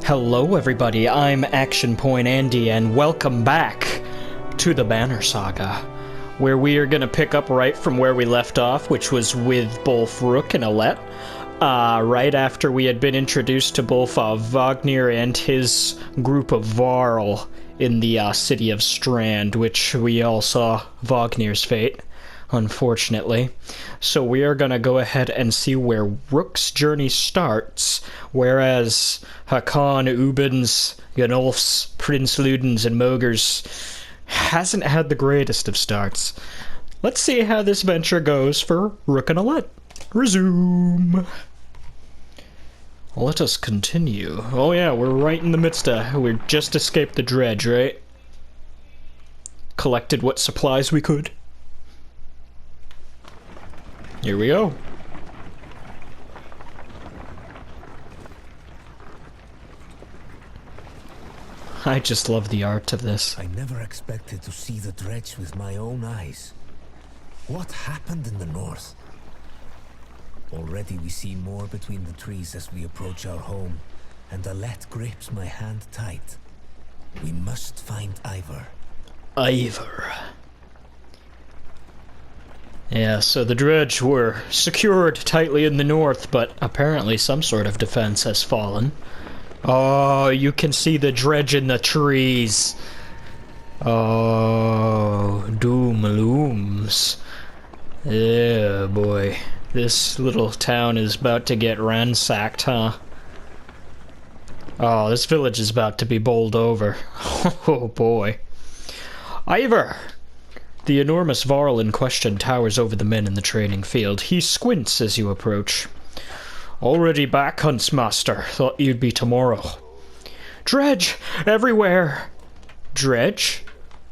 Hello everybody, I'm Action Point Andy, and welcome back to the Banner Saga, where we are going to pick up right from where we left off, which was with both Rook and Alette, right after we had been introduced to both Wagner and his group of Varl in the city of Strand, which we all saw Wagner's fate, unfortunately. So we are going to go ahead and see where Rook's journey starts, whereas Hakan, Ubens, Ganolf's, Prince Ludens, and Mogers hasn't had the greatest of starts. Let's see how this venture goes for Rook and Alette. Resume. Let us continue. Oh yeah, we're right in the midst of... We just escaped the dredge, right? Collected what supplies we could. Here we go. I just love the art of this. I never expected to see the dredge with my own eyes. What happened in the north? Already we see more between the trees as we approach our home, and Alette grips my hand tight. We must find Ivor. Ivor. Yeah, so the dredge were secured tightly in the north, but apparently some sort of defense has fallen. Oh, you can see the dredge in the trees. Oh, doom looms. Yeah, boy. This little town is about to get ransacked, huh? Oh, this village is about to be bowled over. Oh, boy. Ivor! The enormous Varl in question towers over the men in the training field. He squints as you approach. Already back, Huntsmaster. Thought you'd be tomorrow. Dredge! Everywhere! Dredge?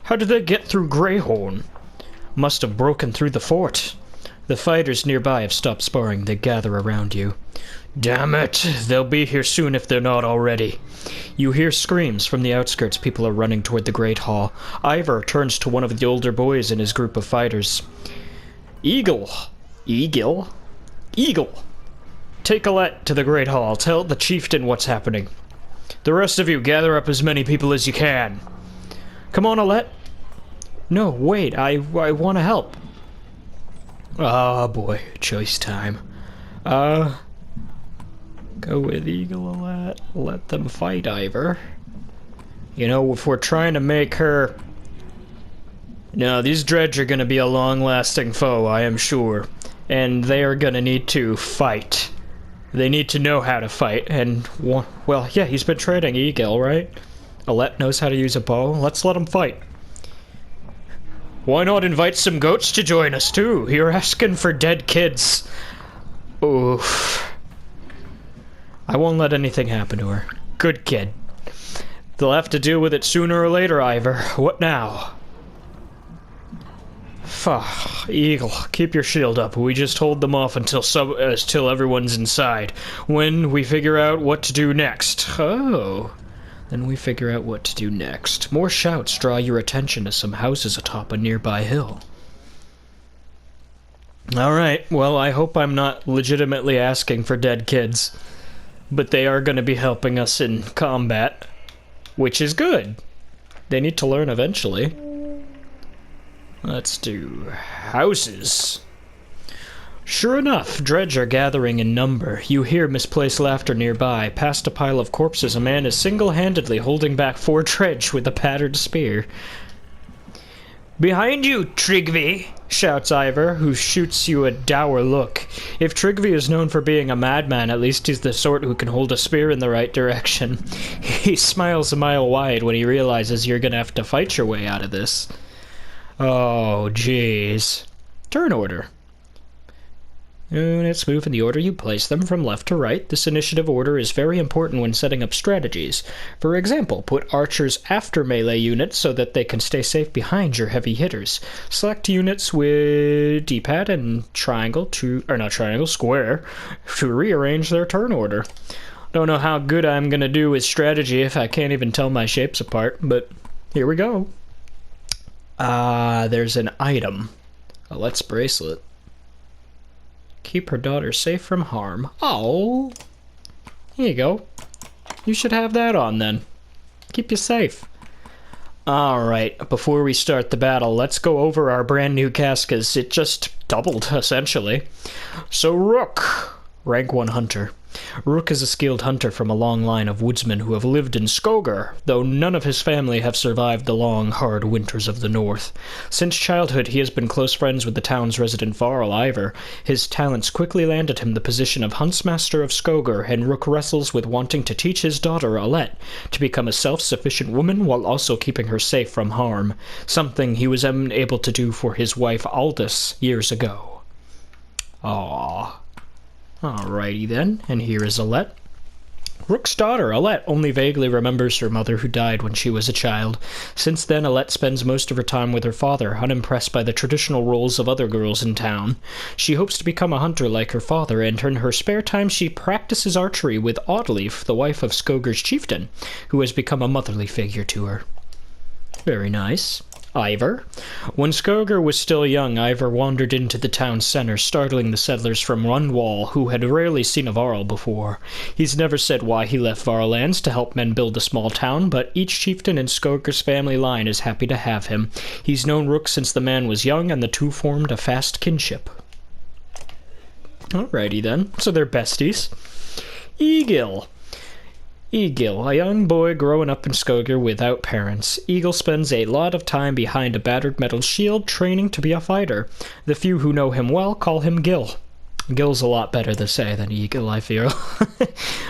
How did they get through Greyhorn? Must have broken through the fort. The fighters nearby have stopped sparring. They gather around you. Damn it! They'll be here soon if they're not already. You hear screams from the outskirts. People are running toward the Great Hall. Ivor turns to one of the older boys in his group of fighters. Eagle! Eagle? Eagle! Take Alette to the Great Hall. Tell the chieftain what's happening. The rest of you, gather up as many people as you can. Come on, Alette. No, wait, I want to help. Ah, boy, choice time. Go with Eagle, Alette. Let them fight, Ivor. You know, if we're trying to make her... No, these dredge are gonna be a long-lasting foe, I am sure. And they are gonna need to fight. They need to know how to fight, and... Well, yeah, he's been training Eagle, right? Alette knows how to use a bow. Let's let him fight. Why not invite some goats to join us, too? You're asking for dead kids. Oof. I won't let anything happen to her. Good kid. They'll have to deal with it sooner or later, Ivor. What now? Eagle, keep your shield up. We just hold them off until everyone's inside. When we figure out what to do next. Oh. Then we figure out what to do next. More shouts draw your attention to some houses atop a nearby hill. Alright, well, I hope I'm not legitimately asking for dead kids. But they are going to be helping us in combat. Which is good. They need to learn eventually. Let's do houses. Sure enough, dredge are gathering in number. You hear misplaced laughter nearby. Past a pile of corpses, a man is single-handedly holding back 4 dredge with a battered spear. Behind you, Tryggvi! Shouts Ivor, who shoots you a dour look. If Tryggvi is known for being a madman, at least he's the sort who can hold a spear in the right direction. He smiles a mile wide when he realizes you're gonna have to fight your way out of this. Oh, jeez. Turn order. Units move in the order you place them from left to right. This initiative order is very important when setting up strategies. For example, put archers after melee units so that they can stay safe behind your heavy hitters. Select units with D-pad and square to rearrange their turn order. Don't know how good I'm gonna do with strategy if I can't even tell my shapes apart, but here we go. There's an item. Alette's bracelet. Keep her daughter safe from harm. Oh, here you go. You should have that on then. Keep you safe. Alright, before we start the battle, let's go over our brand new cast, because it just doubled, essentially. So Rook, rank 1 hunter. Rook is a skilled hunter from a long line of woodsmen who have lived in Skogar, though none of his family have survived the long, hard winters of the north. Since childhood, he has been close friends with the town's resident Varl Ivar. His talents quickly landed him the position of Huntsmaster of Skogar, and Rook wrestles with wanting to teach his daughter, Alette, to become a self-sufficient woman while also keeping her safe from harm, something he was unable to do for his wife Aldous years ago. Aww. Alrighty then, and here is Alette. Rook's daughter, Alette, only vaguely remembers her mother who died when she was a child. Since then, Alette spends most of her time with her father, unimpressed by the traditional roles of other girls in town. She hopes to become a hunter like her father, and in her spare time she practices archery with Oddleaf, the wife of Skogar's chieftain, who has become a motherly figure to her. Very nice. Ivar. When Skogar was still young, Ivar wandered into the town center, startling the settlers from Runwall, who had rarely seen a Varl before. He's never said why he left Varlands to help men build a small town, but each chieftain in Skogar's family line is happy to have him. He's known Rook since the man was young, and the two formed a fast kinship. Alrighty then, so they're besties. Egil. Egil, a young boy growing up in Skogar without parents. Egil spends a lot of time behind a battered metal shield training to be a fighter. The few who know him well call him Gil. Gil's a lot better to say than Egil, I feel.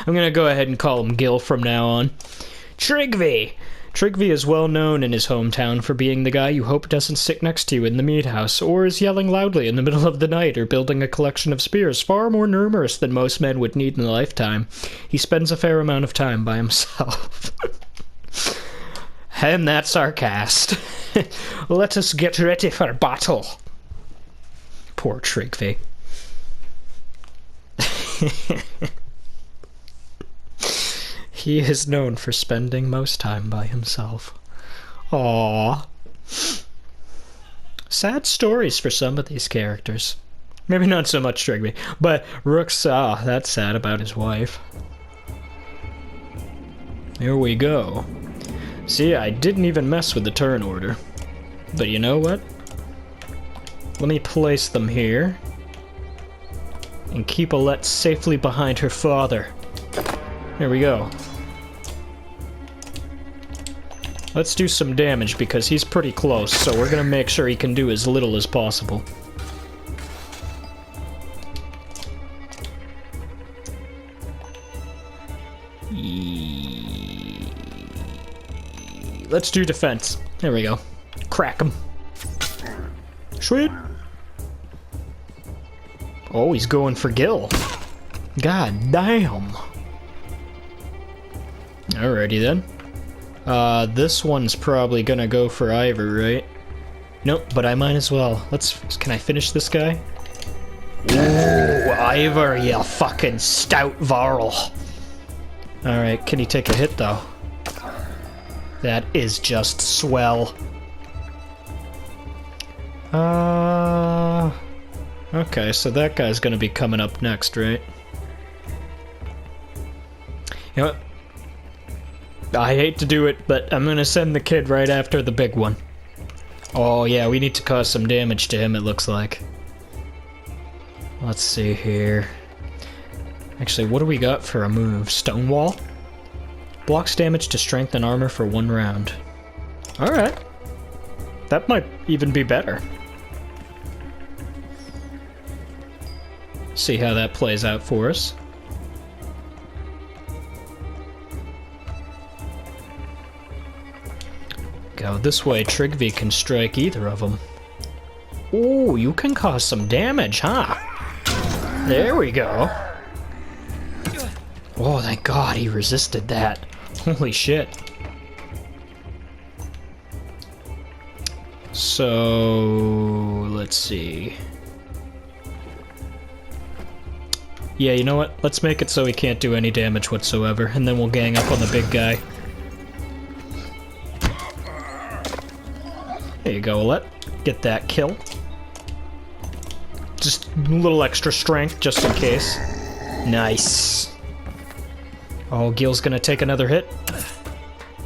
I'm gonna go ahead and call him Gil from now on. Trygve! Trygve is well known in his hometown for being the guy you hope doesn't sit next to you in the meat house, or is yelling loudly in the middle of the night, or building a collection of spears far more numerous than most men would need in a lifetime. He spends a fair amount of time by himself. And that's our cast. Let us get ready for battle. Poor Trygve. He is known for spending most time by himself. Aww. Sad stories for some of these characters. Maybe not so much Trygve, but Rook's, that's sad about his wife. Here we go. See, I didn't even mess with the turn order. But you know what? Let me place them here. And keep Alette safely behind her father. There we go. Let's do some damage because he's pretty close, so we're gonna make sure he can do as little as possible. Let's do defense. There we go. Crack him. Sweet. Oh, he's going for Gil. God damn. Alrighty then. This one's probably gonna go for Ivar, right? Nope, but I might as well. Can I finish this guy? Ooh, Ivar, you fucking stout Varl. Alright, can he take a hit though? That is just swell. Okay, so that guy's gonna be coming up next, right? You know what? I hate to do it, but I'm gonna send the kid right after the big one. Oh yeah, we need to cause some damage to him, it looks like. Let's see here. Actually, what do we got for a move? Stonewall? Blocks damage to strength and armor for 1 round. Alright. That might even be better. See how that plays out for us. Go this way, Trygve can strike either of them. Ooh, you can cause some damage, huh? There we go. Oh, thank God he resisted that. Holy shit. So, let's see. Yeah, you know what? Let's make it so he can't do any damage whatsoever, and then we'll gang up on the big guy. There you go, Alette. Get that kill. Just a little extra strength, just in case. Nice. Oh, Gil's gonna take another hit.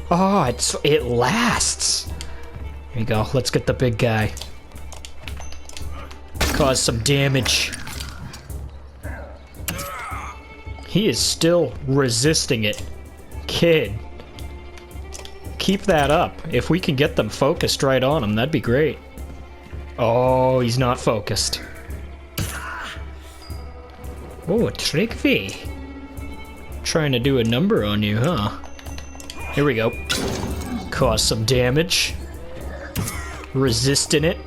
Oh, it lasts. There you go. Let's get the big guy. Cause some damage. He is still resisting it. Kid. Keep that up. If we can get them focused right on him, that'd be great. Oh, he's not focused. Oh, Tryggvi. Trying to do a number on you, huh? Here we go. Cause some damage. Resisting it.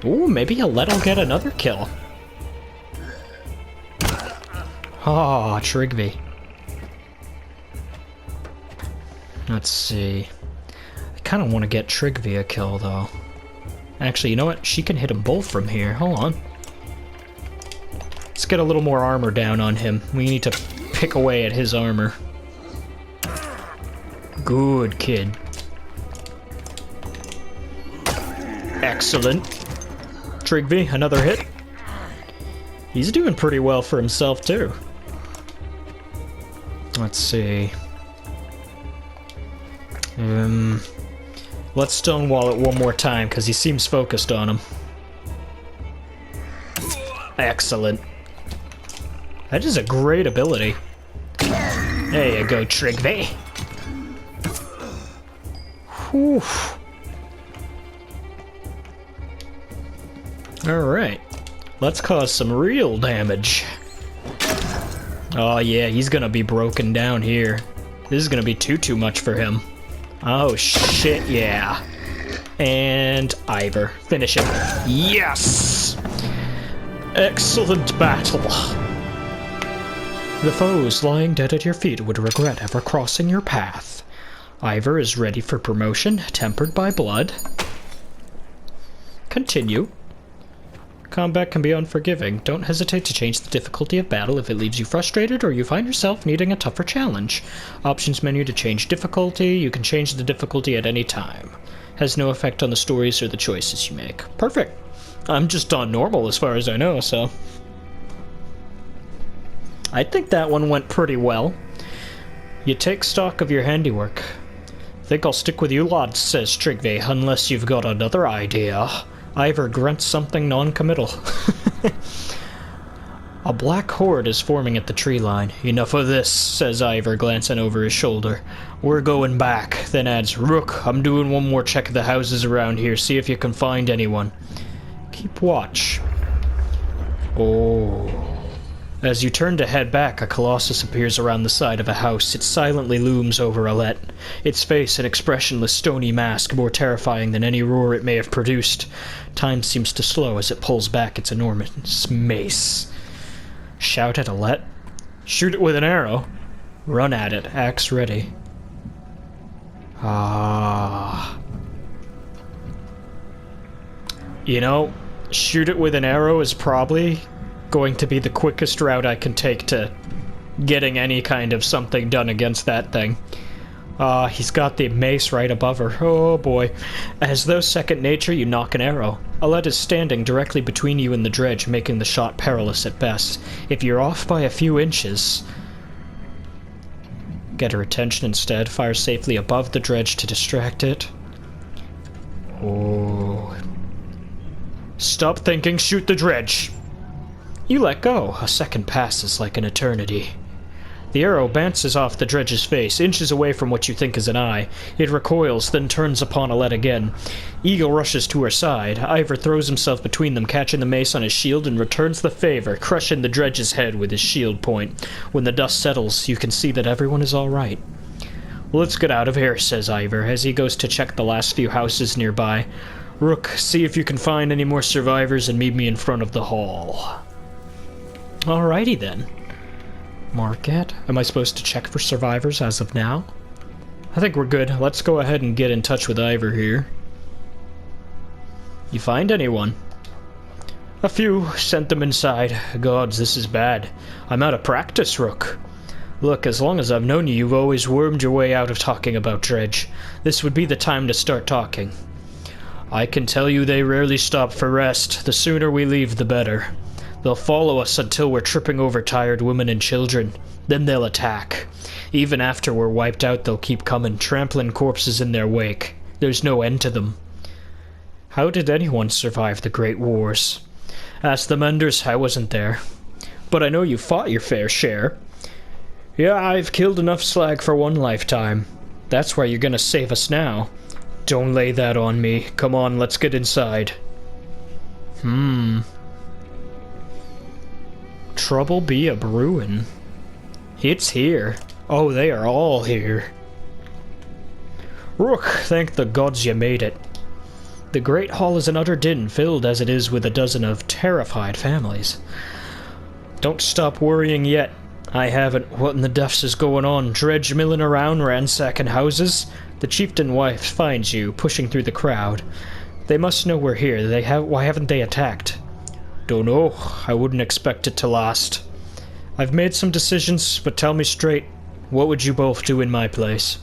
Ooh, maybe Alet'll get another kill. Ah, Tryggvi. Let's see. I kind of want to get Tryggvi a kill, though. Actually, you know what? She can hit them both from here. Hold on. Let's get a little more armor down on him. We need to pick away at his armor. Good kid. Excellent. Tryggvi, another hit. He's doing pretty well for himself, too. Let's see. Let's stonewall it one more time, because he seems focused on him. Excellent. That is a great ability. There you go, Tryggvi. Whew. Alright. Let's cause some real damage. Oh yeah, he's gonna be broken down here. This is gonna be too much for him. Oh shit, yeah. And Ivor. Finish him. Yes! Excellent battle. The foes lying dead at your feet would regret ever crossing your path. Ivor is ready for promotion, tempered by blood. Continue. Combat can be unforgiving. Don't hesitate to change the difficulty of battle if it leaves you frustrated or you find yourself needing a tougher challenge. Options menu to change difficulty. You can change the difficulty at any time. Has no effect on the stories or the choices you make. Perfect. I'm just on normal as far as I know, so... I think that one went pretty well. You take stock of your handiwork. Think I'll stick with you lot, says Tryggvi, unless you've got another idea. Ivor grunts something non-committal. A black horde is forming at the tree line. Enough of this, says Ivor, glancing over his shoulder. We're going back, then adds, Rook, I'm doing one more check of the houses around here, see if you can find anyone. Keep watch. Oh. As you turn to head back, a colossus appears around the side of a house. It silently looms over Alet. Its face an expressionless, stony mask, more terrifying than any roar it may have produced. Time seems to slow as it pulls back its enormous mace. Shout at Alet. Shoot it with an arrow. Run at it, axe ready. Ah. You know, shoot it with an arrow is probably going to be the quickest route I can take to getting any kind of something done against that thing. He's got the mace right above her. Oh boy. As though second nature, you knock an arrow. Alet is standing directly between you and the dredge, making the shot perilous at best. If you're off by a few inches... Get her attention instead. Fire safely above the dredge to distract it. Oh. Stop thinking, shoot the dredge! You let go. A second passes like an eternity. The arrow bounces off the dredge's face, inches away from what you think is an eye. It recoils, then turns upon Alet again. Eagle rushes to her side. Ivor throws himself between them, catching the mace on his shield, and returns the favor, crushing the dredge's head with his shield point. When the dust settles, you can see that everyone is all right. Let's get out of here, says Ivor, as he goes to check the last few houses nearby. Rook, see if you can find any more survivors and meet me in front of the hall. Alrighty then. Market. Am I supposed to check for survivors as of now? I think we're good. Let's go ahead and get in touch with Ivor here. You find anyone? A few. Sent them inside. Gods, this is bad. I'm out of practice, Rook. Look, as long as I've known you, you've always wormed your way out of talking about Dredge. This would be the time to start talking. I can tell you they rarely stop for rest. The sooner we leave, the better. They'll follow us until we're tripping over tired women and children. Then they'll attack. Even after we're wiped out, they'll keep coming, trampling corpses in their wake. There's no end to them. How did anyone survive the Great Wars? Ask the Menders, I wasn't there. But I know you fought your fair share. Yeah, I've killed enough slag for one lifetime. That's why you're gonna save us now. Don't lay that on me. Come on, let's get inside. Trouble be a brewin'. It's here. Oh, they are all here. Rook, thank the gods you made it. The Great Hall is an utter din, filled as it is with a dozen of terrified families. Don't stop worrying yet. I haven't. What in the deuce is going on? Dredge milling around, ransacking houses? The chieftain wife finds you, pushing through the crowd. They must know we're here. Why haven't they attacked? Don't know. I wouldn't expect it to last. I've made some decisions, but tell me straight, what would you both do in my place?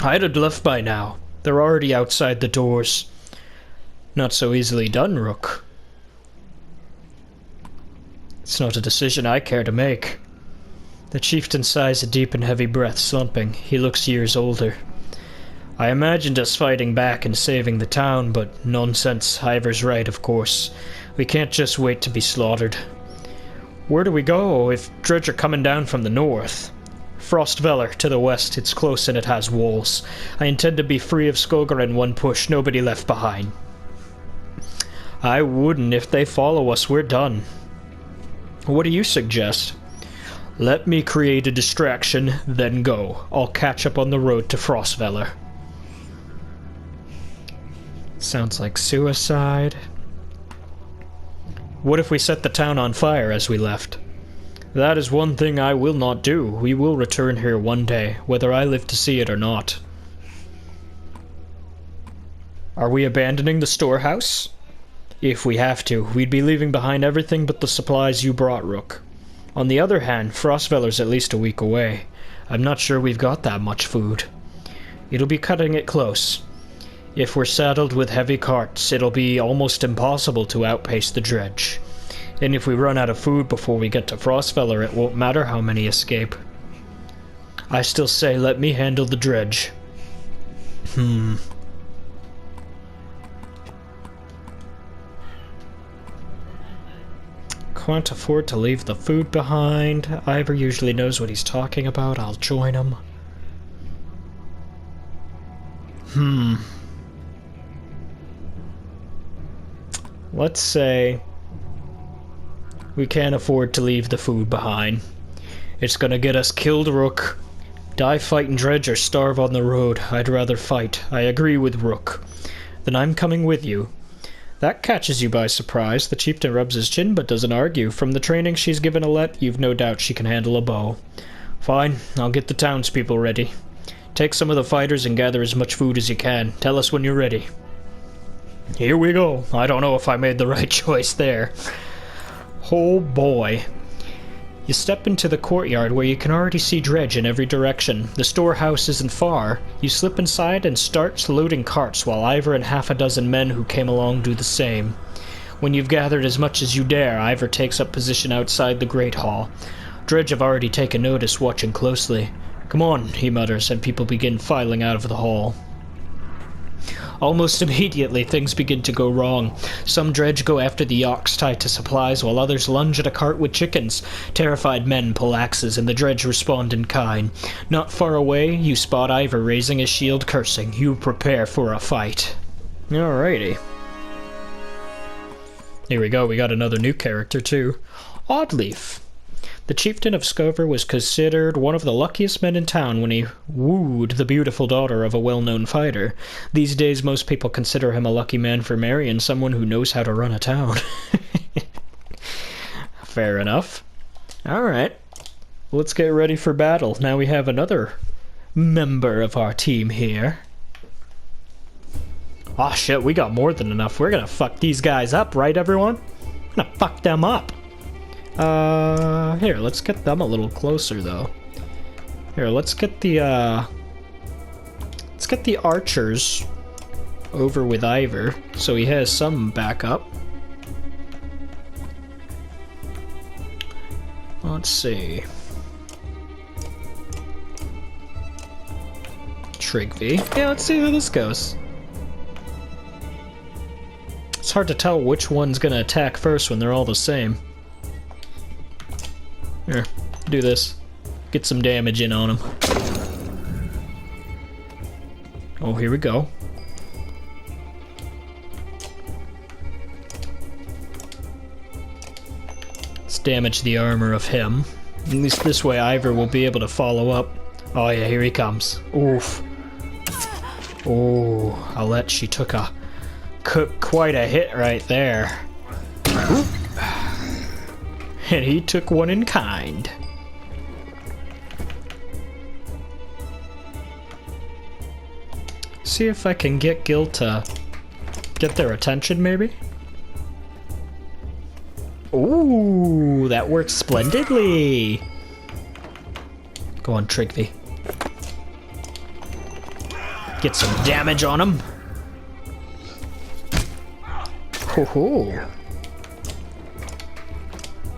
I'd have left by now. They're already outside the doors. Not so easily done, Rook. It's not a decision I care to make. The chieftain sighs a deep and heavy breath, slumping. He looks years older. I imagined us fighting back and saving the town, but nonsense. Ivor's right, of course. We can't just wait to be slaughtered. Where do we go if Dredge are coming down from the north? Frostveller, to the west. It's close and it has walls. I intend to be free of Skogar in one push, nobody left behind. I wouldn't. If they follow us, we're done. What do you suggest? Let me create a distraction, then go. I'll catch up on the road to Frostveller. Sounds like suicide. What if we set the town on fire as we left? That is one thing I will not do. We will return here one day, whether I live to see it or not. Are we abandoning the storehouse? If we have to, we'd be leaving behind everything but the supplies you brought, Rook. On the other hand, Frostveller's at least a week away. I'm not sure we've got that much food. It'll be cutting it close. If we're saddled with heavy carts, it'll be almost impossible to outpace the dredge. And if we run out of food before we get to Frostveller, it won't matter how many escape. I still say let me handle the dredge. Can't afford to leave the food behind. Ivor usually knows what he's talking about. I'll join him. Let's say we can't afford to leave the food behind. It's gonna get us killed, Rook. Die fighting Dredge or starve on the road. I'd rather fight. I agree with Rook. Then I'm coming with you. That catches you by surprise. The chieftain rubs his chin but doesn't argue. From the training she's given Alette, you've no doubt she can handle a bow. Fine, I'll get the townspeople ready. Take some of the fighters and gather as much food as you can. Tell us when you're ready. Here we go. I don't know if I made the right choice there. Oh boy. You step into the courtyard where you can already see Dredge in every direction. The storehouse isn't far. You slip inside and start loading carts while Ivor and half a dozen men who came along do the same. When you've gathered as much as you dare, Ivor takes up position outside the Great Hall. Dredge have already taken notice, watching closely. Come on, he mutters, and people begin filing out of the hall. Almost immediately, things begin to go wrong. Some Dredge go after the ox tied to supplies, while others lunge at a cart with chickens. Terrified men pull axes, and the Dredge respond in kind. Not far away, you spot Ivor raising his shield, cursing. You prepare for a fight. Alrighty. Here we go, we got another new character too. Oddleaf. The chieftain of Skogar was considered one of the luckiest men in town when he wooed the beautiful daughter of a well-known fighter. These days, most people consider him a lucky man for marrying someone who knows how to run a town. Fair enough. Alright. Let's get ready for battle. Now we have another member of our team here. Aw shit, we got more than enough. We're gonna fuck these guys up, right everyone? We're gonna fuck them up. Here, let's get them a little closer, though. Here, let's get the archers over with Ivor, so he has some backup. Let's see. Trigby. Yeah, let's see how this goes. It's hard to tell which one's gonna attack first when they're all the same. Here, do this. Get some damage in on him. Oh, here we go. Let's damage the armor of him. At least this way Ivor will be able to follow up. Oh yeah, here he comes. Oof. Oh, Alette, she took quite a hit right there. Oop. And he took one in kind. See if I can get Gil to get their attention, maybe? Ooh, that works splendidly. Go on, Trigby. Get some damage on him. Ho-ho.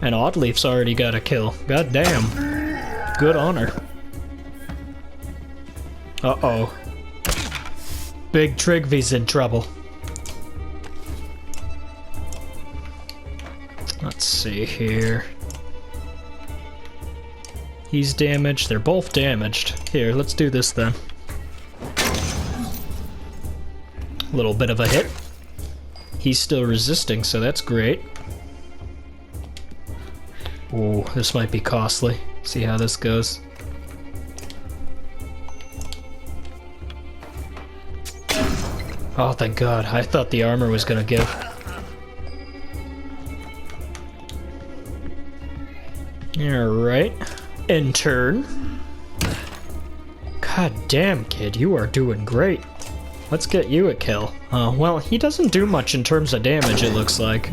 And Oddleaf's already got a kill. God damn. Good on her. Uh-oh. Big Trigvy's in trouble. Let's see here. He's damaged. They're both damaged. Here, let's do this then. A little bit of a hit. He's still resisting, so that's great. Ooh, this might be costly. See how this goes. Oh, thank God. I thought the armor was gonna give. Alright. In turn. God damn, kid, you are doing great. Let's get you a kill. Well, he doesn't do much in terms of damage, it looks like.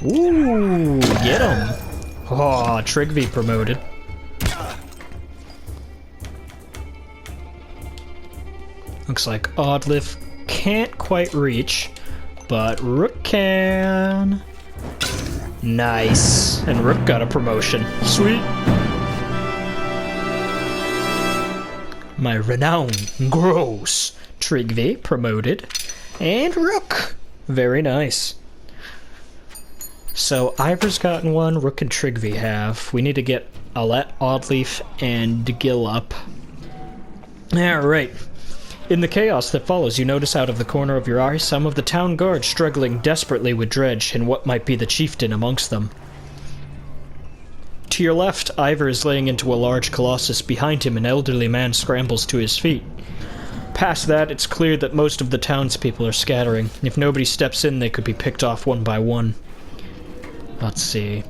Ooh, get him. Oh, Trigby promoted. Looks like Oddleaf can't quite reach, but Rook can. Nice. And Rook got a promotion. Sweet. My renown grows. Trigby promoted. And Rook. Very nice. So Ivor's gotten one, Rook and Trigby have. We need to get Alette, Oddleaf, and Gil up. Alright. In the chaos that follows, you notice out of the corner of your eye some of the town guards struggling desperately with Dredge and what might be the chieftain amongst them. To your left, Ivor is laying into a large colossus. Behind him, an elderly man scrambles to his feet. Past that, it's clear that most of the townspeople are scattering. If nobody steps in, they could be picked off one by one. Let's see.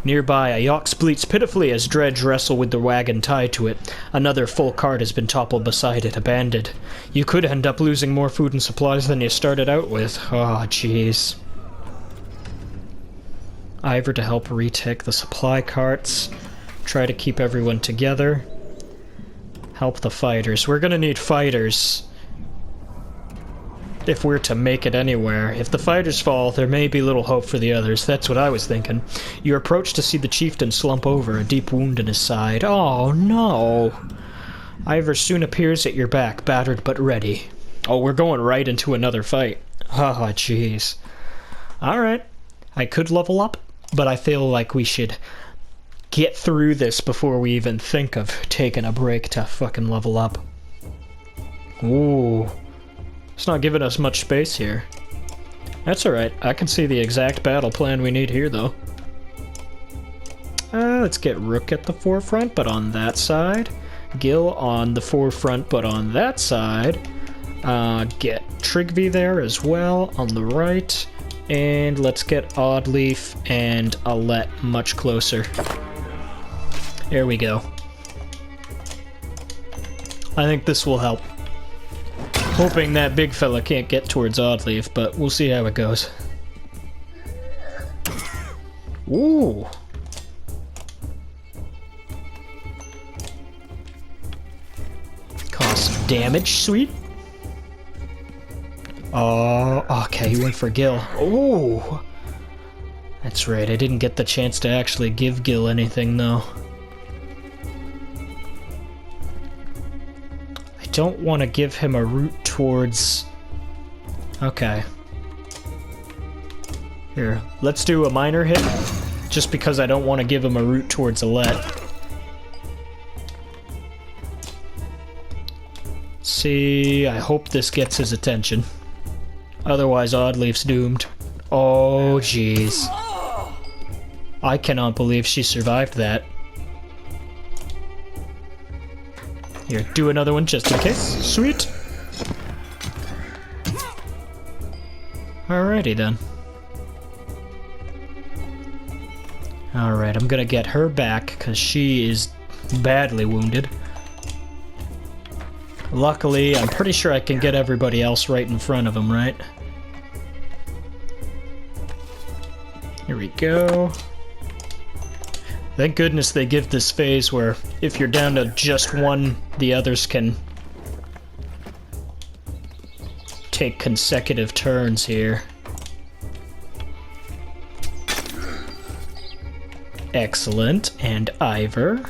Nearby, a Yox bleats pitifully as Dredge wrestle with the wagon tied to it. Another full cart has been toppled beside it, abandoned. You could end up losing more food and supplies than you started out with. Oh, jeez. Ivor to help retake the supply carts. Try to keep everyone together. Help the fighters. We're gonna need fighters if we're to make it anywhere. If the fighters fall, there may be little hope for the others. That's what I was thinking. You approach to see the chieftain slump over, a deep wound in his side. Oh, no. Ivor soon appears at your back, battered but ready. Oh, we're going right into another fight. Oh, jeez. Alright. I could level up, but I feel like we should get through this before we even think of taking a break to fucking level up. Ooh. It's not giving us much space here. That's alright. I can see the exact battle plan we need here, though. Let's get Rook at the forefront, but on that side. Gil on the forefront, but on that side. Get Trigby there as well, on the right. And let's get Oddleaf and Alette much closer. There we go. I think this will help. Hoping that big fella can't get towards Oddleaf, but we'll see how it goes. Ooh. Cause some damage, sweet. Oh, okay, he went for Gil. Oh! That's right, I didn't get the chance to actually give Gil anything, though. I don't want to give him a route towards... Okay. Here, let's do a minor hit, just because I don't want to give him a route towards Alette. See, I hope this gets his attention. Otherwise, Oddleaf's doomed. Oh, jeez. I cannot believe she survived that. Here, do another one just in case. Sweet. Alrighty then. Alright, I'm gonna get her back, because she is badly wounded. Luckily, I'm pretty sure I can get everybody else right in front of him, right? Here we go. Thank goodness they give this phase where if you're down to just one, the others can take consecutive turns here. Excellent. And Ivor.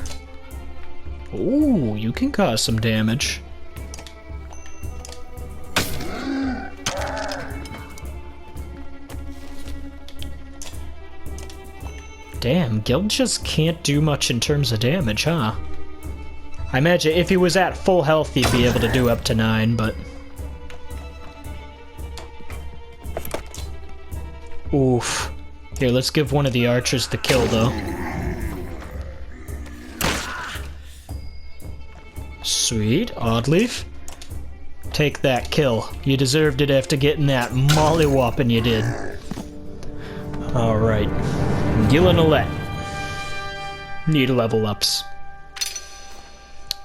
Ooh, you can cause some damage. Damn, Gil just can't do much in terms of damage, huh? I imagine if he was at full health, he'd be able to do up to 9, but... Oof. Here, let's give one of the archers the kill, though. Sweet. Oddleaf. Take that kill. You deserved it after getting that mollywhopping you did. Alright. Gil and Alette need level ups.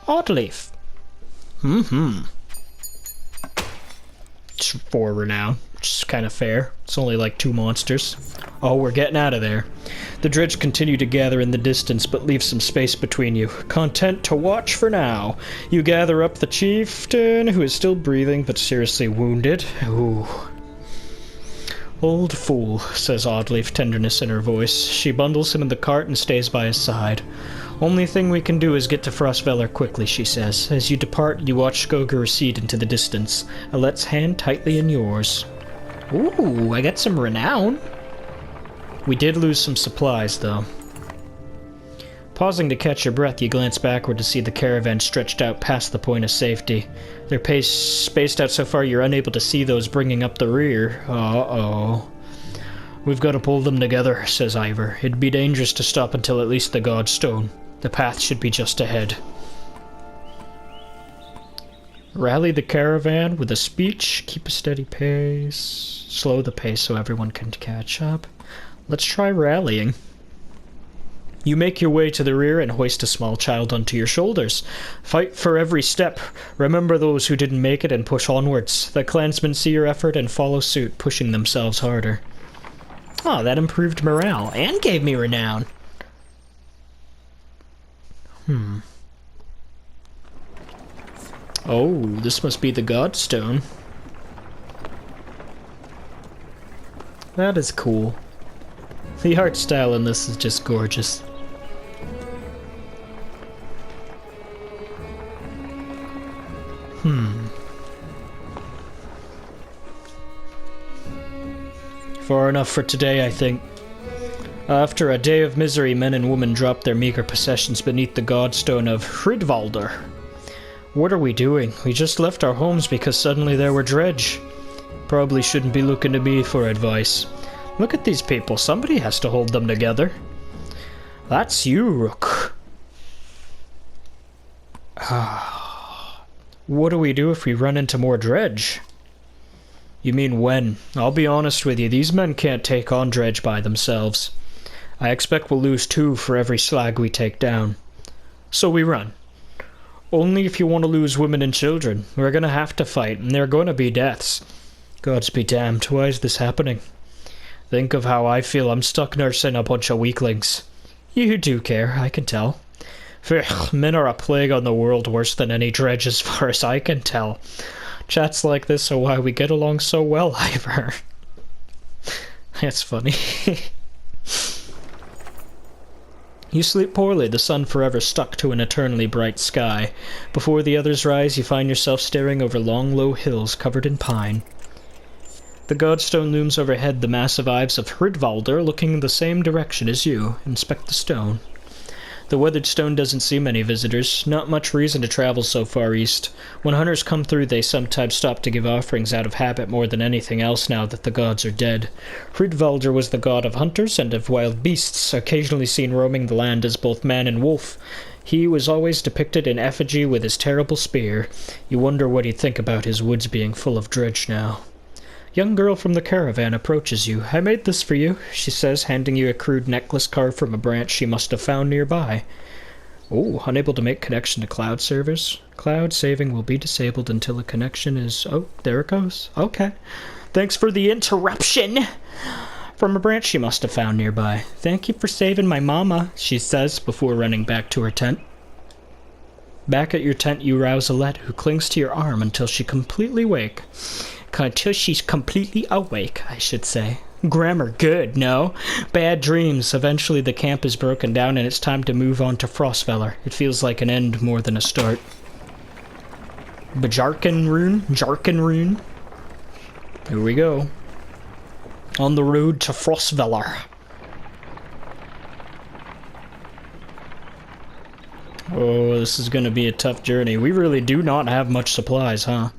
Oddleaf. It's 4 renown, which is kind of fair. It's only like 2 monsters. Oh, we're getting out of there. The dredge continue to gather in the distance, but leave some space between you. Content to watch for now. You gather up the chieftain, who is still breathing, but seriously wounded. Ooh. Old fool, says Oddleaf, tenderness in her voice. She bundles him in the cart and stays by his side. Only thing we can do is get to Frostveller quickly, she says. As you depart, you watch Skoga recede into the distance. Alette's hand tightly in yours. Ooh, I got some renown. We did lose some supplies, though. Pausing to catch your breath, you glance backward to see the caravan stretched out past the point of safety. Their pace spaced out so far you're unable to see those bringing up the rear. Uh-oh. We've got to pull them together, says Ivor. It'd be dangerous to stop until at least the Godstone. The path should be just ahead. Rally the caravan with a speech. Keep a steady pace. Slow the pace so everyone can catch up. Let's try rallying. You make your way to the rear and hoist a small child onto your shoulders. Fight for every step. Remember those who didn't make it and push onwards. The clansmen see your effort and follow suit, pushing themselves harder. Oh, that improved morale and gave me renown. Oh, this must be the Godstone. That is cool. The art style in this is just gorgeous. Far enough for today, I think. After a day of misery, men and women dropped their meager possessions beneath the Godstone of Hridvaldr. What are we doing? We just left our homes because suddenly there were dredge. Probably shouldn't be looking to me for advice. Look at these people. Somebody has to hold them together. That's you, Rook. What do we do if we run into more dredge? You mean when? I'll be honest with you, these men can't take on dredge by themselves. I expect we'll lose 2 for every slag we take down. So we run. Only if you want to lose women and children. We're gonna have to fight, and there are gonna be deaths. Gods be damned, why is this happening? Think of how I feel. I'm stuck nursing a bunch of weaklings. You do care, I can tell. Men are a plague on the world, worse than any dredge as far as I can tell. Chats like this are why we get along so well, Ivor. That's funny. You sleep poorly, the sun forever stuck to an eternally bright sky. Before the others rise, you find yourself staring over long, low hills covered in pine. The godstone looms overhead, the massive eyes of Hridvalder looking in the same direction as you. Inspect the stone. The weathered stone doesn't see many visitors. Not much reason to travel so far east. When hunters come through, they sometimes stop to give offerings out of habit more than anything else now that the gods are dead. Hridvalder was the god of hunters and of wild beasts, occasionally seen roaming the land as both man and wolf. He was always depicted in effigy with his terrible spear. You wonder what he'd think about his woods being full of dredge now. Young girl from the caravan approaches you. I made this for you, she says, handing you a crude necklace carved from a branch she must have found nearby. Oh, unable to make connection to cloud servers. Cloud saving will be disabled until a connection is... Oh, there it goes. Okay. Thanks for the interruption. From a branch she must have found nearby. Thank you for saving my mama, she says, before running back to her tent. Back at your tent, you rouse Alette, who clings to your arm until she's completely awake. Until she's completely awake, I should say. Grammar good, no? Bad dreams. Eventually the camp is broken down and it's time to move on to Frostfeller. It feels like an end more than a start. Bajarkin rune. Here we go. On the road to Frostfeller. Oh, this is gonna be a tough journey. We really do not have much supplies, huh?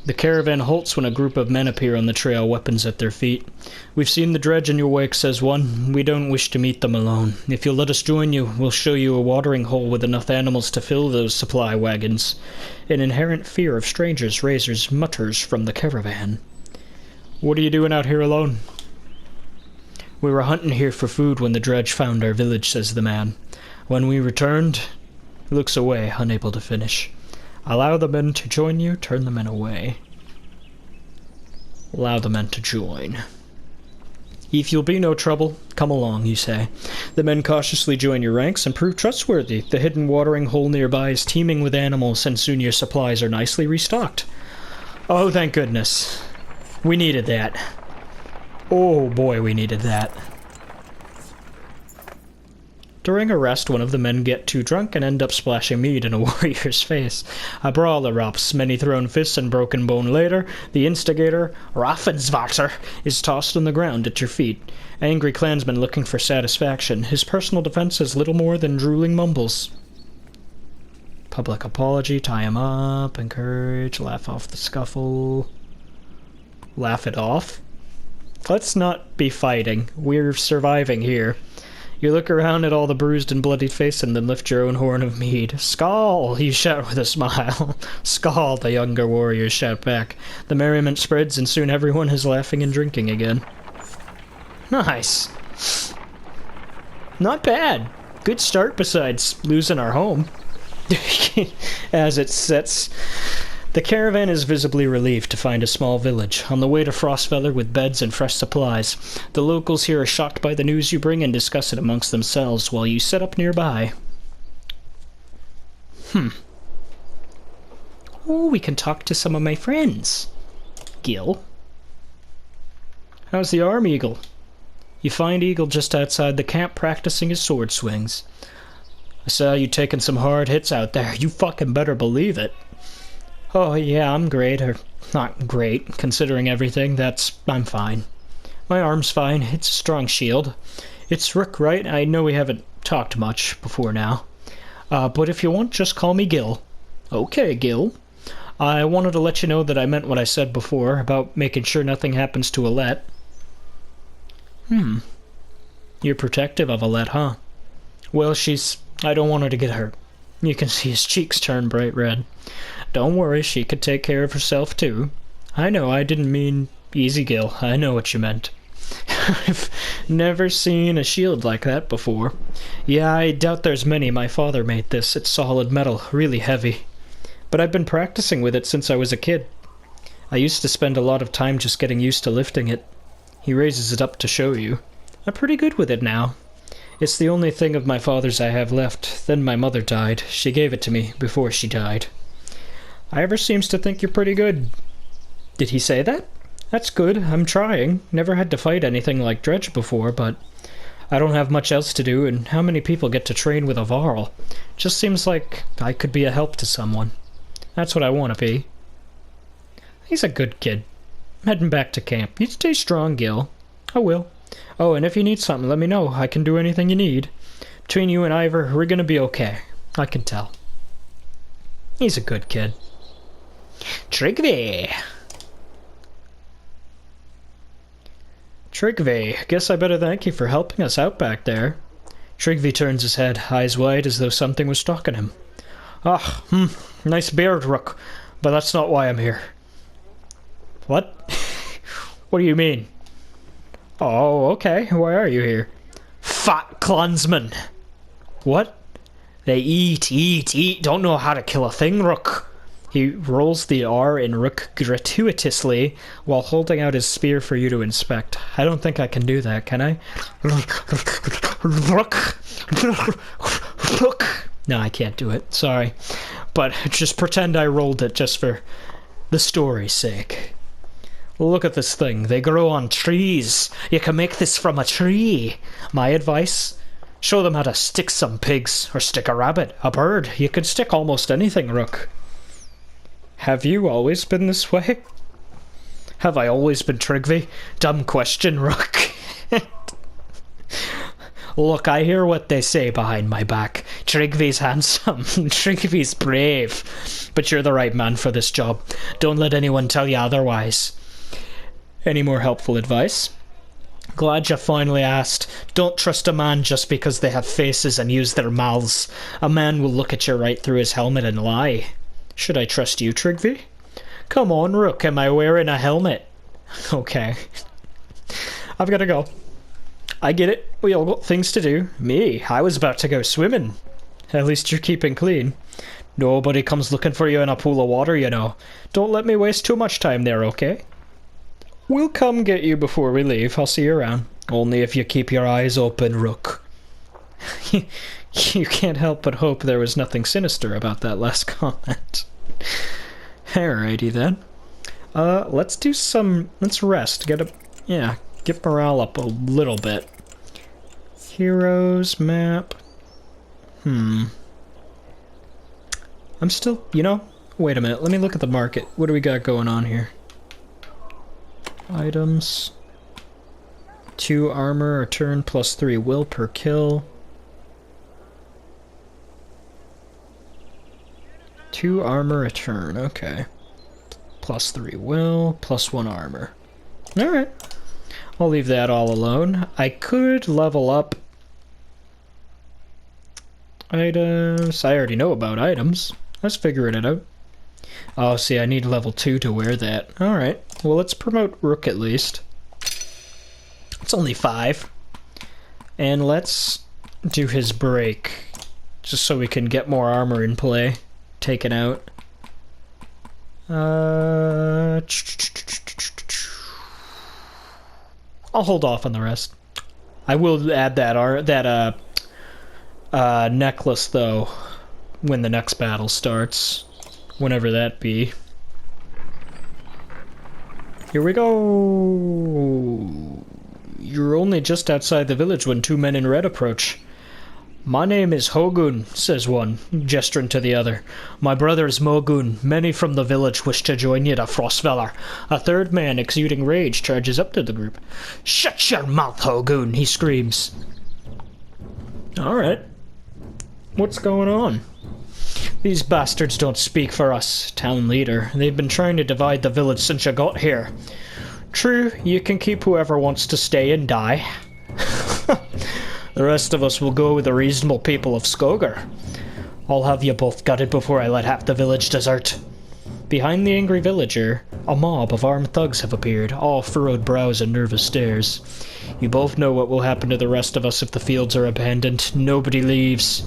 The caravan halts when a group of men appear on the trail, weapons at their feet. We've seen the dredge in your wake, says one. We don't wish to meet them alone. If you'll let us join you, we'll show you a watering hole with enough animals to fill those supply wagons. An inherent fear of strangers mutters from the caravan. What are you doing out here alone? We were hunting here for food when the dredge found our village, says the man. When we returned, he looks away, unable to finish. Allow the men to join you, turn the men away. Allow the men to join. If you'll be no trouble, come along, you say. The men cautiously join your ranks and prove trustworthy. The hidden watering hole nearby is teeming with animals, and soon your supplies are nicely restocked. Oh, thank goodness. We needed that. Oh boy, we needed that. During a rest, one of the men get too drunk and end up splashing mead in a warrior's face. A brawl erupts, many thrown fists and broken bone later. The instigator, Raffensvater, is tossed on the ground at your feet. Angry clansman looking for satisfaction. His personal defense is little more than drooling mumbles. Public apology, tie him up, encourage, laugh off the scuffle. Laugh it off? Let's not be fighting. We're surviving here. You look around at all the bruised and bloodied face and then lift your own horn of mead. Skål! You shout with a smile. Skål! The younger warriors shout back. The merriment spreads and soon everyone is laughing and drinking again. Nice. Not bad. Good start besides losing our home. As it sets... The caravan is visibly relieved to find a small village, on the way to Frostfeller with beds and fresh supplies. The locals here are shocked by the news you bring and discuss it amongst themselves while you set up nearby. Oh, we can talk to some of my friends. Gil? How's the arm, Eagle? You find Eagle just outside the camp practicing his sword swings. I saw you taking some hard hits out there. You fucking better believe it. Oh, yeah, I'm great, or not great, considering everything. I'm fine. My arm's fine. It's a strong shield. It's Rook, right? I know we haven't talked much before now. But if you want, just call me Gil. Okay, Gil. I wanted to let you know that I meant what I said before about making sure nothing happens to Alette. You're protective of Alette, huh? Well, I don't want her to get hurt. You can see his cheeks turn bright red. Don't worry, she could take care of herself, too. I know, I didn't mean easy, Gil. I know what you meant. I've never seen a shield like that before. Yeah, I doubt there's many. My father made this. It's solid metal, really heavy. But I've been practicing with it since I was a kid. I used to spend a lot of time just getting used to lifting it. He raises it up to show you. I'm pretty good with it now. It's the only thing of my father's I have left. Then my mother died. She gave it to me before she died. Ivor seems to think you're pretty good. Did he say that? That's good. I'm trying. Never had to fight anything like Dredge before, but I don't have much else to do, and how many people get to train with a Varl? Just seems like I could be a help to someone. That's what I want to be. He's a good kid. I'm heading back to camp. You stay strong, Gil. I will. Oh, and if you need something, let me know. I can do anything you need. Between you and Ivor, we're gonna be okay. I can tell. He's a good kid. Tryggvi! Tryggvi, guess I better thank you for helping us out back there. Tryggvi turns his head, eyes wide as though something was stalking him. Ah, nice beard, Rook, but that's not why I'm here. What? What do you mean? Oh, okay, why are you here? Fat clansman! What? They eat, don't know how to kill a thing, Rook. He rolls the R in Rook gratuitously while holding out his spear for you to inspect. I don't think I can do that, can I? Rook! Rook! No, I can't do it, sorry. But just pretend I rolled it just for the story's sake. Look at this thing, they grow on trees. You can make this from a tree. My advice? Show them how to stick some pigs, or stick a rabbit, a bird. You can stick almost anything, Rook. Have you always been this way? Have I always been Tryggvi? Dumb question, Rook. Look, I hear what they say behind my back. Tryggvi's handsome. Tryggvi's brave. But you're the right man for this job. Don't let anyone tell you otherwise. Any more helpful advice? Glad you finally asked. Don't trust a man just because they have faces and use their mouths. A man will look at you right through his helmet and lie. Should I trust you, Tryggvi? Come on, Rook, am I wearing a helmet? Okay. I've got to go. I get it, we all got things to do. Me, I was about to go swimming. At least you're keeping clean. Nobody comes looking for you in a pool of water, you know. Don't let me waste too much time there, okay? We'll come get you before we leave, I'll see you around. Only if you keep your eyes open, Rook. You can't help but hope there was nothing sinister about that last comment. Alrighty then. Let's rest. Get morale up a little bit. Heroes map. I'm still, wait a minute, let me look at the market. What do we got going on here? Items. 2 armor a turn plus 3 will per kill. 2 armor a turn, okay. Plus 3 will, plus 1 armor. Alright. I'll leave that all alone. I could level up items. I already know about items. Let's figure it out. Oh, see, I need level 2 to wear that. Alright. Well, let's promote Rook at least. It's only 5. And let's do his break. Just so we can get more armor in play. Taken out. I'll hold off on the rest. I will add that necklace though when the next battle starts, whenever that be. Here we go. You're only just outside the village when 2 men in red approach. My name is Hogun, says one, gesturing to the other. My brother is Mogun. Many from the village wish to join you to Frostfeller. A third man, exuding rage, charges up to the group. Shut your mouth, Hogun, he screams. Alright. What's going on? These bastards don't speak for us, town leader. They've been trying to divide the village since you got here. True, you can keep whoever wants to stay and die. The rest of us will go with the reasonable people of Skogar. I'll have you both gutted before I let half the village desert. Behind the angry villager, a mob of armed thugs have appeared, all furrowed brows and nervous stares. You both know what will happen to the rest of us if the fields are abandoned. Nobody leaves.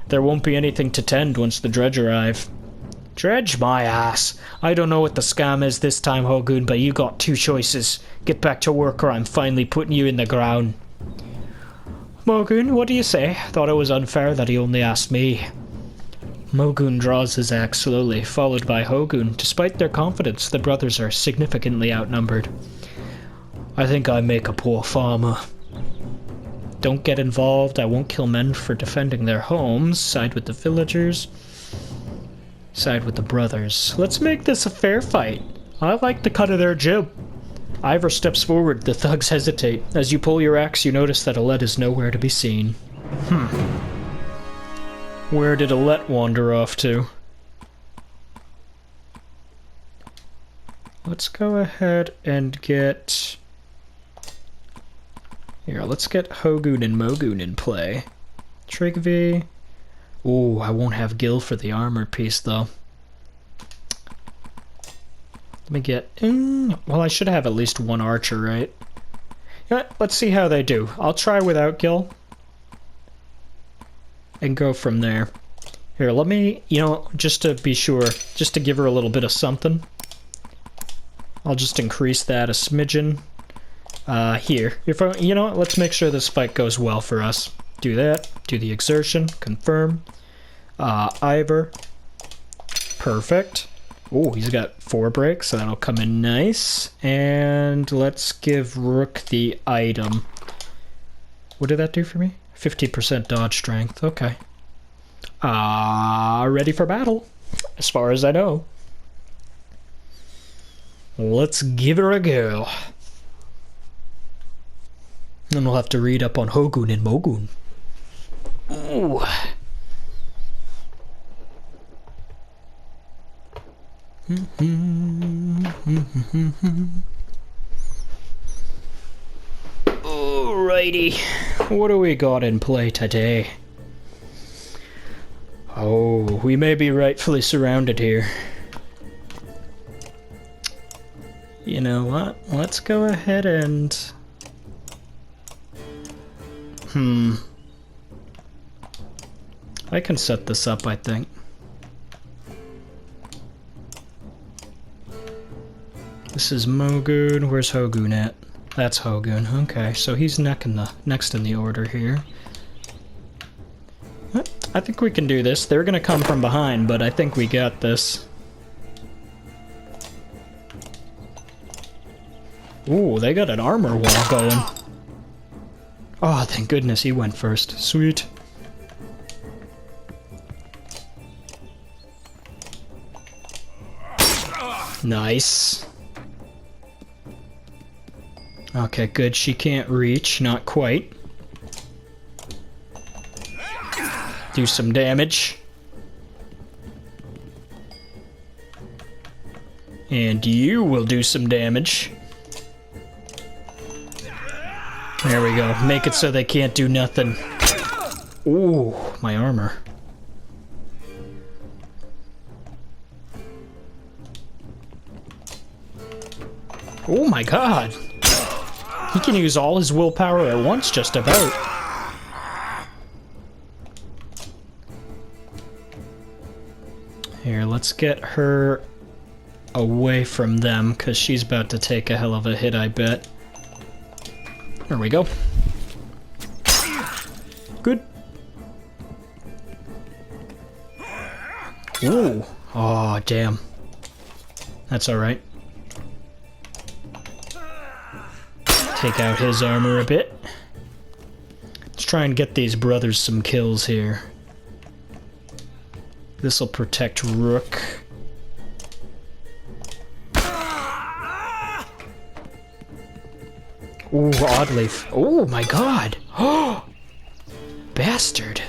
There won't be anything to tend once the dredge arrive. Dredge my ass. I don't know what the scam is this time, Hogun, but you got 2 choices. Get back to work or I'm finally putting you in the ground. Mogun, what do you say? Thought it was unfair that he only asked me. Mogun draws his axe slowly, followed by Hogun. Despite their confidence, the brothers are significantly outnumbered. I think I make a poor farmer. Don't get involved. I won't kill men for defending their homes. Side with the villagers. Side with the brothers. Let's make this a fair fight. I like the cut of their jib. Ivor steps forward. The thugs hesitate. As you pull your axe, you notice that Alette is nowhere to be seen. Where did Alette wander off to? Let's go ahead and get... Here, let's get Hogun and Mogun in play. Trigvi. Ooh, I won't have Gil for the armor piece, though. Let me get... well, I should have at least one archer, right? Yeah, let's see how they do. I'll try without Gil. And go from there. Here, let me... You know, just to be sure, just to give her a little bit of something. I'll just increase that a smidgen. Here. You know what? Let's make sure this fight goes well for us. Do that. Do the exertion. Confirm. Ivor. Perfect. Oh, he's got 4 breaks, so that'll come in nice. And let's give Rook the item. What did that do for me? 50% dodge strength. Okay. Ready for battle, as far as I know. Let's give her a go. Then we'll have to read up on Hogun and Mogun. Ooh. Alrighty. What do we got in play today? Oh, we may be rightfully surrounded here. You know what? Let's go ahead and... I can set this up, I think. This is Mogun. Where's Hogun at? That's Hogun. Okay, so he's next in the order here. I think we can do this. They're gonna come from behind, but I think we got this. Ooh, they got an armor wall going. Oh, thank goodness he went first. Sweet. Nice. Okay, good. She can't reach. Not quite. Do some damage. And you will do some damage. There we go. Make it so they can't do nothing. Ooh, my armor. Oh my god. He can use all his willpower at once, just about. Here, let's get her away from them, because she's about to take a hell of a hit, I bet. There we go. Good. Ooh. Oh, damn. That's alright. Take out his armor a bit. Let's try and get these brothers some kills here. This'll protect Rook. Ooh, oddly. Oh my god! Oh! Bastard!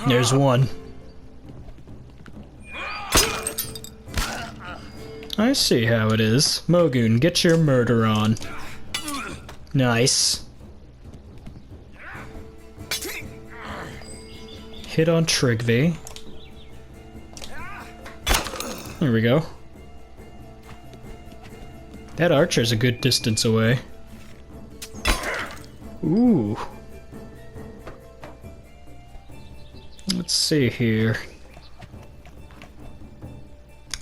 There's one. I see how it is. Mogun, get your murder on. Nice. Hit on Trigvi. There we go. That archer's a good distance away. Ooh. Let's see here.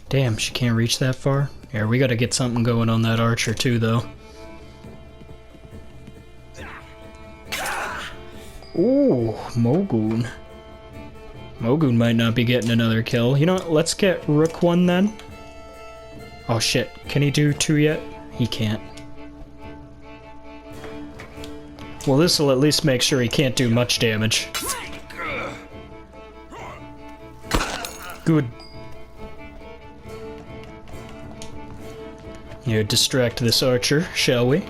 Damn, she can't reach that far? Here, we gotta get something going on that archer too, though. Ooh, Mogun. Mogun might not be getting another kill. You know what? Let's get Rook 1 then. Oh shit. Can he do 2 yet? He can't. Well, this will at least make sure he can't do much damage. Good. Here, distract this archer, shall we?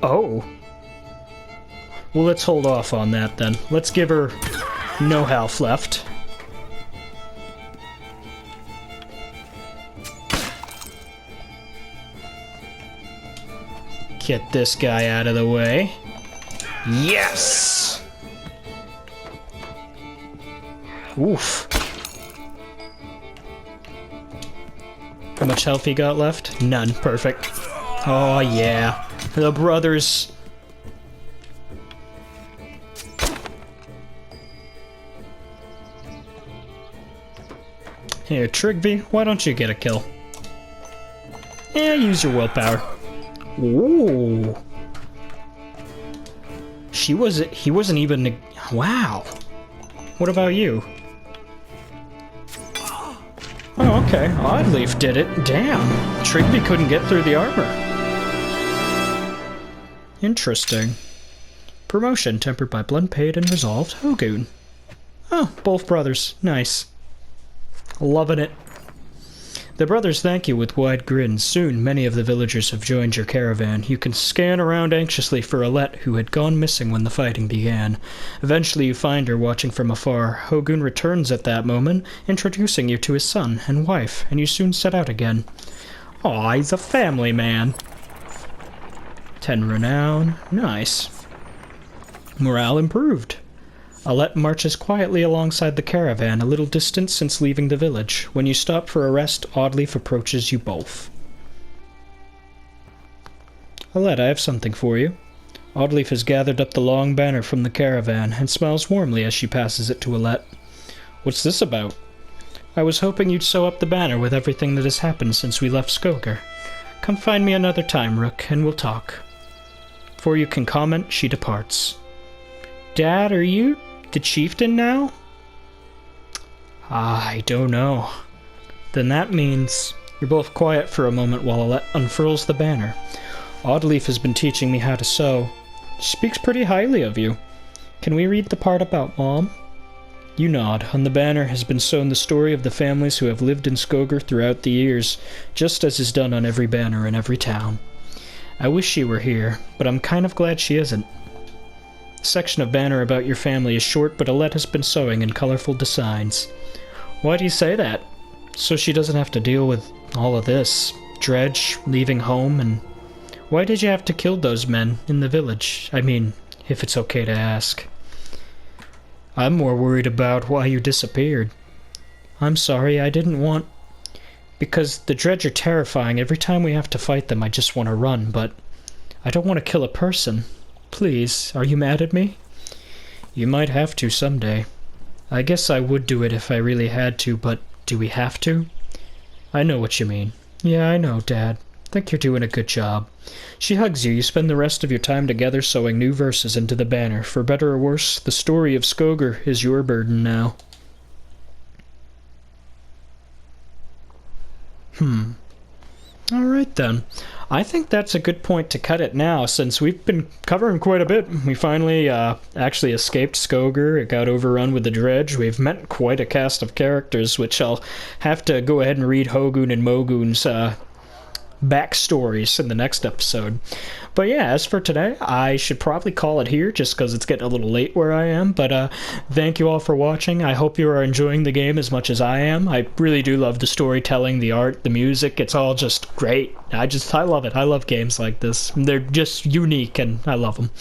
Oh. Well, let's hold off on that then. Let's give her no health left. Get this guy out of the way. Yes! Oof. How much health he got left? None. Perfect. Oh, yeah. The brothers. Here, Trigby, why don't you get a kill? Yeah, use your willpower. Ooh. He wasn't even... Wow. What about you? Oh, okay. Oddleaf did it. Damn. Trigby couldn't get through the armor. Interesting. Promotion tempered by blunt paid and resolved. Hogoon. Oh, both brothers. Nice. Loving it. The brothers thank you with wide grins. Soon, many of the villagers have joined your caravan. You can scan around anxiously for Alette, who had gone missing when the fighting began. Eventually, you find her watching from afar. Hogoon returns at that moment, introducing you to his son and wife, and you soon set out again. Aw, he's a family man. 10 renown. Nice. Morale improved. Alette marches quietly alongside the caravan, a little distance since leaving the village. When you stop for a rest, Oddleaf approaches you both. Alette, I have something for you. Oddleaf has gathered up the long banner from the caravan and smiles warmly as she passes it to Alette. What's this about? I was hoping you'd sew up the banner with everything that has happened since we left Skogar. Come find me another time, Rook, and we'll talk. Before you can comment, she departs. Dad, are you the chieftain now? I don't know. Then that means... You're both quiet for a moment while Alette unfurls the banner. Oddleaf has been teaching me how to sew. She speaks pretty highly of you. Can we read the part about Mom? You nod. On the banner has been sewn the story of the families who have lived in Skogar throughout the years, just as is done on every banner in every town. I wish she were here, but I'm kind of glad she isn't. The section of banner about your family is short, but Alette has been sewing in colorful designs. Why do you say that? So she doesn't have to deal with all of this. Dredge, leaving home, and... Why did you have to kill those men in the village? I mean, if it's okay to ask. I'm more worried about why you disappeared. I'm sorry, I didn't want... Because the Dredge are terrifying. Every time we have to fight them, I just want to run, but... I don't want to kill a person. Please, are you mad at me? You might have to someday. I guess I would do it if I really had to, but do we have to? I know what you mean. Yeah, I know, Dad. Think you're doing a good job. She hugs you. You spend the rest of your time together sewing new verses into the banner. For better or worse, the story of Skogar is your burden now. Alright then. I think that's a good point to cut it now, since we've been covering quite a bit. We finally actually escaped Skogar. It got overrun with the Dredge. We've met quite a cast of characters, which I'll have to go ahead and read Hogoon and Mogoon's backstories in the next episode. But yeah, as for today, I should probably call it here just because it's getting a little late where I am. But thank you all for watching. I hope you are enjoying the game as much as I am. I really do love the storytelling, the art, the music. It's all just great. I love it. I love games like this. They're just unique and I love them.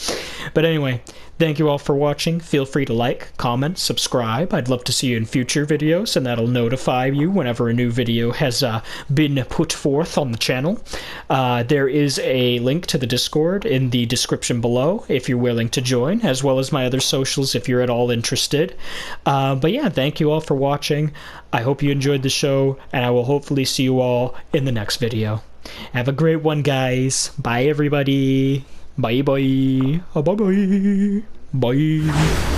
But anyway, thank you all for watching. Feel free to like, comment, subscribe. I'd love to see you in future videos, and that'll notify you whenever a new video has been put forth on the channel. There is a link to the Discord in the description below if you're willing to join, as well as my other socials if you're at all interested. But yeah, thank you all for watching. I hope you enjoyed the show, and I will hopefully see you all in the next video. Have a great one, guys. Bye, everybody. Bye bye. Bye bye. Bye.